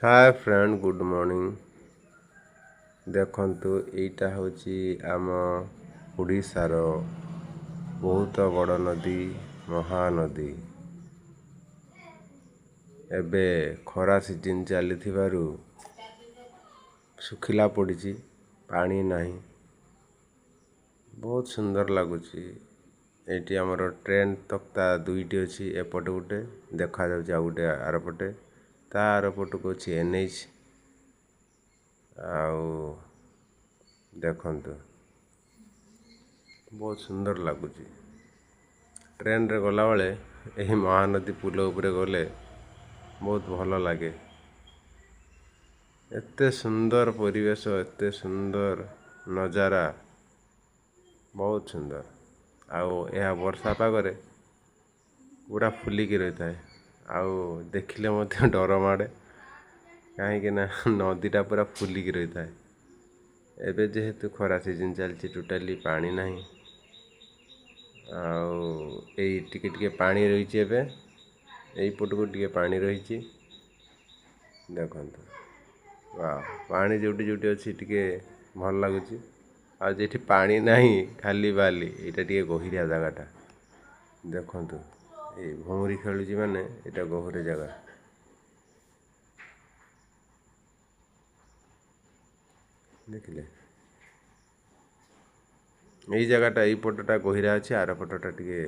Hi friend good morning. देखंतु एटा होची आम ओडिशार बहुत बड़ नदी महानदी। एबे खरा सीजन चली सुखिला पड़ी पानी नहीं। बहुत सुंदर लगुची। एटी आमर ट्रेन तख्ता दुईटी अच्छी एपटे गोटे देखा जाउची आ गोटे आरपटे ता आरपट को अच्छी एनएच। आउ देखंतु बहुत सुंदर लगुची। ट्रेन रे गला बेले एही महानदी पुल उपरे गले बहुत भल लगे। एते सुंदर परिवेश एते सुंदर नजारा बहुत सुंदर। आउ यह वर्षा पागरे पूरा फुलिकी रही थाए। आउ देखिले मध्य डर माड़े कहीं ना नदीटा पूरा फुलिकी रही थाए। एबे जेहेतु खरा सीजन चलती टोटाली पानी नहीं। आउ एई टिके पानी रही एबे एई पट को टिके पानी रही। देखंतु वाह पानी जोटी जोटी अच्छी टिके भल लगुची। आ जेठी पानी नहीं खाली बाली एटा टिके गहिरिया जगहटा। देखंतु ए भौरी खेलुची माने एटा गहरे जगह। देखिले यही जगहटा यही पटटा गहिरा अच्छी आर पटटा टिके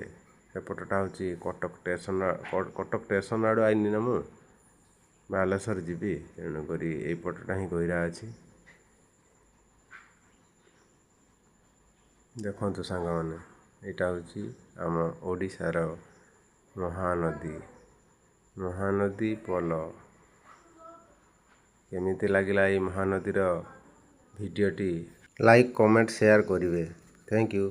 एपटटा होची कटक स्टेशन आड़ू आईनी ना मु बालेश्वर जीवी तेणुकरी यही पटटा ही गहिरा अच्छी। देखंतु सांग माने एटा होची आम ओडिशार महानदी पोल। केमिति लागिला ये महानदीर वीडियोटी लाइक कमेंट शेयर करिवे। Thank you.